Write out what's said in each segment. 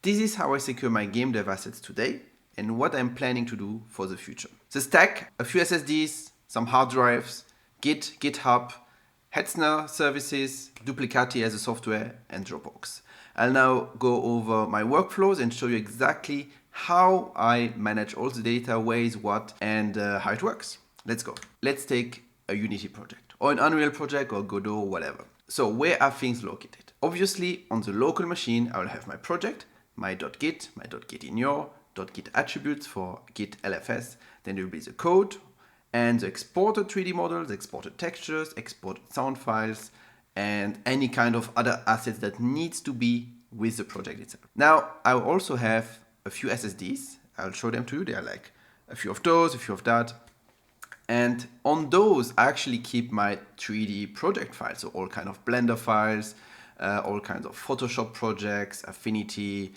This is how I secure my GameDev assets today and what I'm planning to do for the future. The stack, a few SSDs, some hard drives, Git, GitHub, Hetzner services, Duplicati as a software, and Dropbox. I'll now go over my workflows and show you exactly how I manage all the data, where is what, and how it works. Let's go. Let's take a Unity project or an Unreal project or Godot, whatever. So where are things located? Obviously, on the local machine, I will have my project, my .git, my .gitignore, .git attributes for git LFS. Then there will be the code and the exported 3D models, exported textures, exported sound files, and any kind of other assets that needs to be with the project itself. Now, I will also have a few SSDs. I'll show them to you. They are like a few of those, a few of that. And on those, I actually keep my 3D project files. So all kind of Blender files, all kinds of Photoshop projects, Affinity,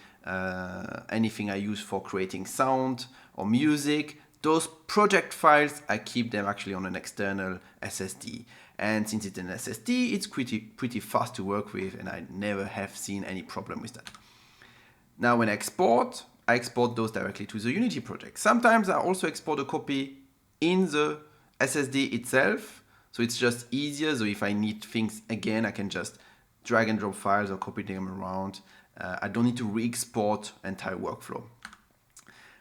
anything I use for creating sound or music. Those project files, I keep them actually on an external SSD. And since it's an SSD, it's pretty fast to work with, and I never have seen any problem with that. Now, when I export those directly to the Unity project. Sometimes I also export a copy in the SSD itself, so it's just easier. So if I need things again, I can just drag and drop files or copy them around. I don't need to re-export entire workflow.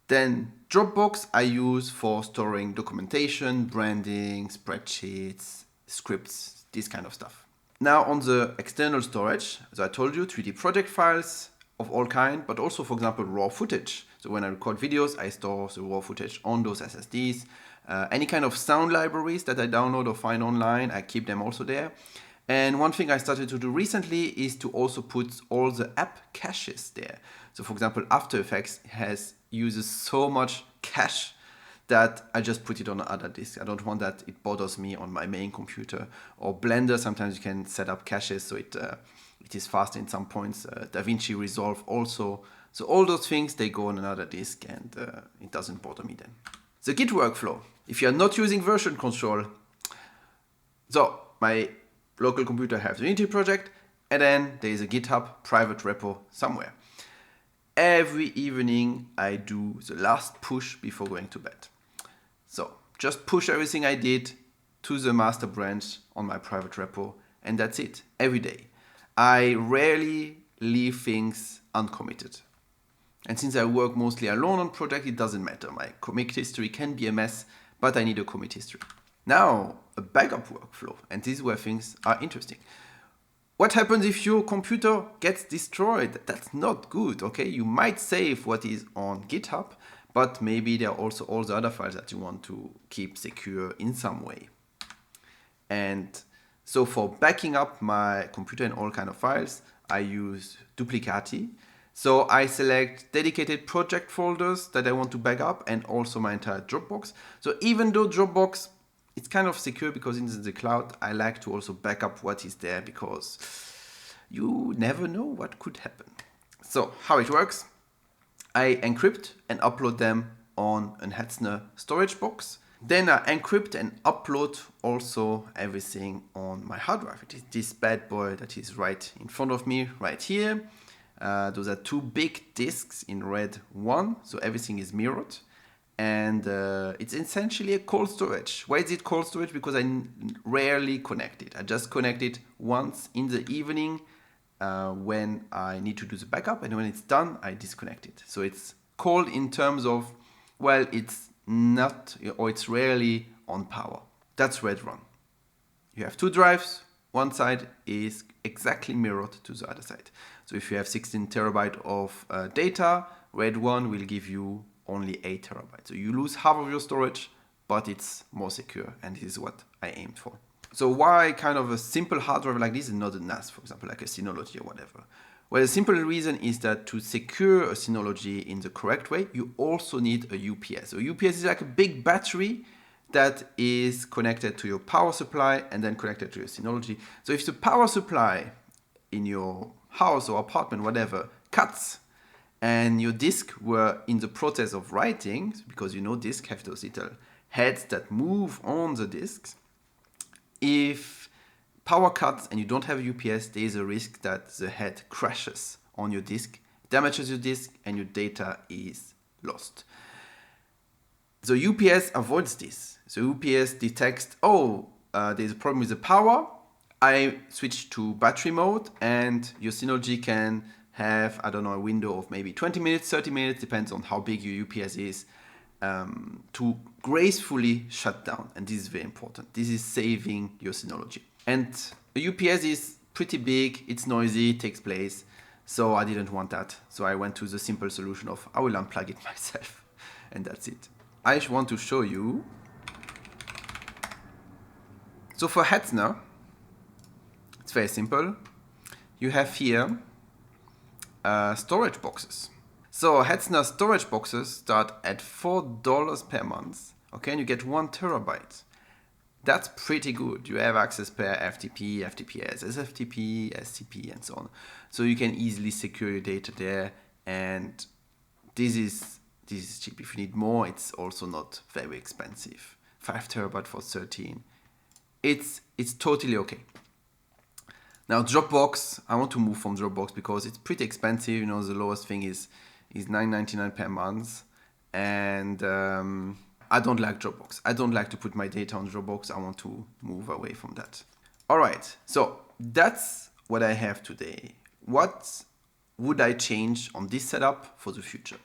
Then Dropbox I use for storing documentation, branding, spreadsheets, scripts, this kind of stuff. Now on the external storage, so I told you 3D project files of all kind, but also, for example, raw footage. So when I record videos, I store the raw footage on those SSDs. Any kind of sound libraries that I download or find online, I keep them also there. And one thing I started to do recently is to also put all the app caches there. So for example, After Effects uses so much cache that I just put it on another disk. I don't want that it bothers me on my main computer. Or Blender, sometimes you can set up caches so it is faster in some points. DaVinci Resolve also. So all those things, they go on another disk, and it doesn't bother me then. The Git workflow. If you are not using version control, so my local computer has the Unity project, and then there is a GitHub private repo somewhere. Every evening I do the last push before going to bed. So just push everything I did to the master branch on my private repo, and that's it, every day. I rarely leave things uncommitted. And since I work mostly alone on project, it doesn't matter. My commit history can be a mess, but I need a commit history. Now, a backup workflow, and this is where things are interesting. What happens if your computer gets destroyed? That's not good, okay? You might save what is on GitHub, but maybe there are also all the other files that you want to keep secure in some way. And so for backing up my computer and all kind of files, I use Duplicati. So I select dedicated project folders that I want to back up and also my entire Dropbox. So even though Dropbox, it's kind of secure because in the cloud, I like to also back up what is there because you never know what could happen. So how it works, I encrypt and upload them on an Hetzner storage box. Then I encrypt and upload also everything on my hard drive. It is this bad boy that is right in front of me, right here. Those are two big disks in red one, so everything is mirrored. And it's essentially a cold storage. Why is it cold storage? Because I rarely connect it. I just connect it once in the evening when I need to do the backup, and when it's done, I disconnect it. So it's cold in terms of, well, it's not, or it's rarely on power. That's red run. You have two drives. One side is exactly mirrored to the other side. So if you have 16 terabyte of data, red one will give you only 8 terabytes. So you lose half of your storage, but it's more secure, and this is what I aimed for. So why kind of a simple hard drive like this and not a NAS, for example, like a Synology or whatever? Well, the simple reason is that to secure a Synology in the correct way, you also need a UPS. So UPS is like a big battery that is connected to your power supply and then connected to your Synology. So if the power supply in your house or apartment, whatever, cuts, and your disk were in the process of writing, because you know disks have those little heads that move on the disks, if power cuts and you don't have a UPS, there is a risk that the head crashes on your disk damages your disk, and your data is lost. So UPS avoids this. So UPS detects, there's a problem with the power. I switch to battery mode, and your Synology can have, a window of maybe 20 minutes, 30 minutes, depends on how big your UPS is, to gracefully shut down. And this is very important. This is saving your Synology. And a UPS is pretty big, it's noisy, it takes place. So I didn't want that. So I went to the simple solution of I will unplug it myself. And that's it. I want to show you. So for Hetzner, it's very simple. You have here storage boxes. So Hetzner storage boxes start at $4 per month. Okay, and you get 1 terabyte. That's pretty good. You have access per FTP, FTPS, SFTP, STP, and so on. So you can easily secure your data there. And this is cheap. If you need more, it's also not very expensive. 5 terabyte for 13. It's totally okay. Now Dropbox, I want to move from Dropbox because it's pretty expensive. You know, the lowest thing is $9.99 per month. And I don't like Dropbox. I don't like to put my data on Dropbox. I want to move away from that. All right, so that's what I have today. What would I change on this setup for the future?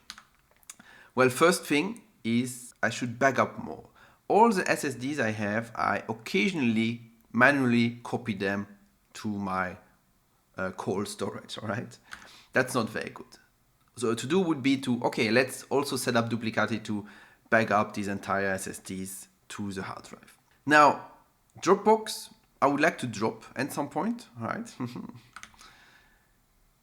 Well, first thing is I should back up more. All the SSDs I have, I occasionally manually copy them to my cold storage, all right? That's not very good. So to do would be to, let's also set up Duplicati to back up these entire SSDs to the hard drive. Now, Dropbox, I would like to drop at some point, all right?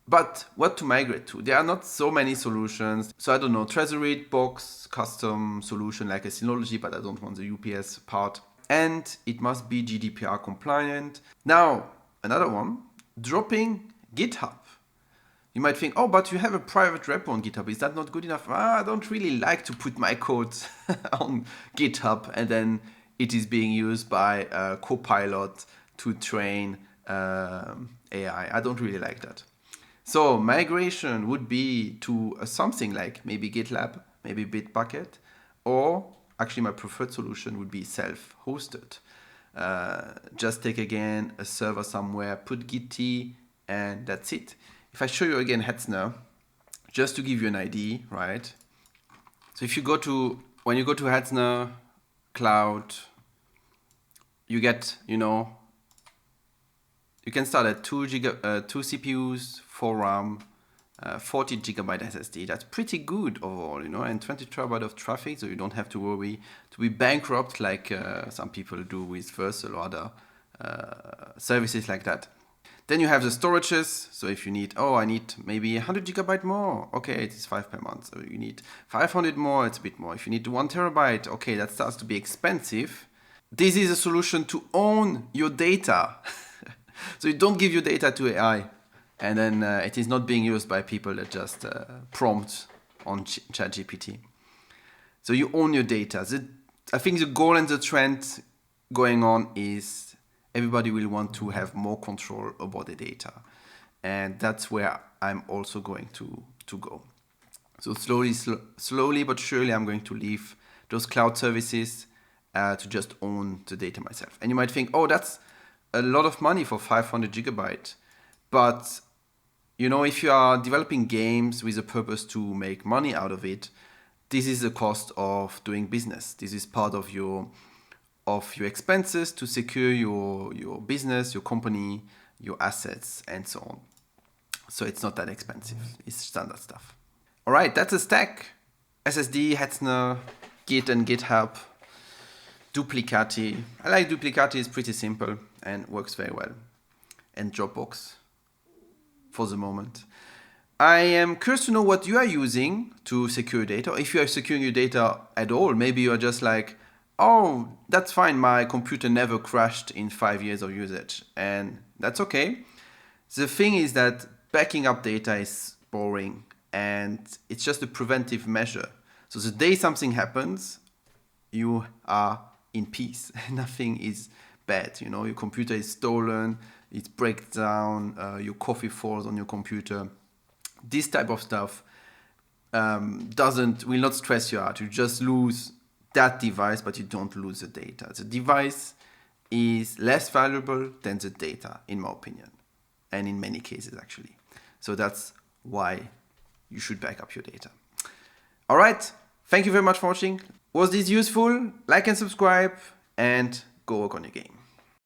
But what to migrate to? There are not so many solutions. So I don't know, Treasury box, custom solution like a Synology, but I don't want the UPS part. And it must be GDPR compliant. Now, another one, dropping GitHub. You might think, but you have a private repo on GitHub. Is that not good enough? I don't really like to put my code on GitHub and then it is being used by a Copilot to train AI. I don't really like that. So migration would be to something like maybe GitLab, maybe Bitbucket, or actually my preferred solution would be self-hosted. Just take again a server somewhere, put Git, and that's it. If I show you again Hetzner, just to give you an idea, right? So if you when you go to Hetzner Cloud, you get, you can start at 2 CPUs, 4 RAM, 40 gigabyte SSD. That's pretty good overall, and 20 terabyte of traffic, so you don't have to worry to be bankrupt like some people do with Versal or other services like that. Then you have the storages. So if you need, I need maybe 100 gigabyte more. Okay, it is 5 per month. So you need 500 more, it's a bit more. If you need 1 terabyte, okay, that starts to be expensive. This is a solution to own your data. So you don't give your data to AI. And then it is not being used by people that just prompt on ChatGPT. So you own your data. I think the goal and the trend going on is everybody will want to have more control about the data. And that's where I'm also going to go. So slowly but surely, I'm going to leave those cloud services to just own the data myself. And you might think, that's a lot of money for 500 gigabyte. But, if you are developing games with a purpose to make money out of it, this is the cost of doing business. This is part of your expenses to secure your business, your company, your assets, and so on. So it's not that expensive. It's standard stuff. All right, that's a stack. SSD, Hetzner, Git and GitHub, Duplicati. I like Duplicati, it's pretty simple and works very well. And Dropbox for the moment. I am curious to know what you are using to secure data. If you are securing your data at all, maybe you are just like, that's fine, my computer never crashed in 5 years of usage. And that's okay. The thing is that backing up data is boring and it's just a preventive measure. So the day something happens, you are in peace. Nothing is bad. Your computer is stolen, it breaks down, your coffee falls on your computer. This type of stuff will not stress you out. You just lose that device, but you don't lose the data. The device is less valuable than the data, in my opinion, and in many cases actually. So that's why you should back up your data. All right, thank you very much for watching. Was this useful? Like and subscribe, and go work on your game.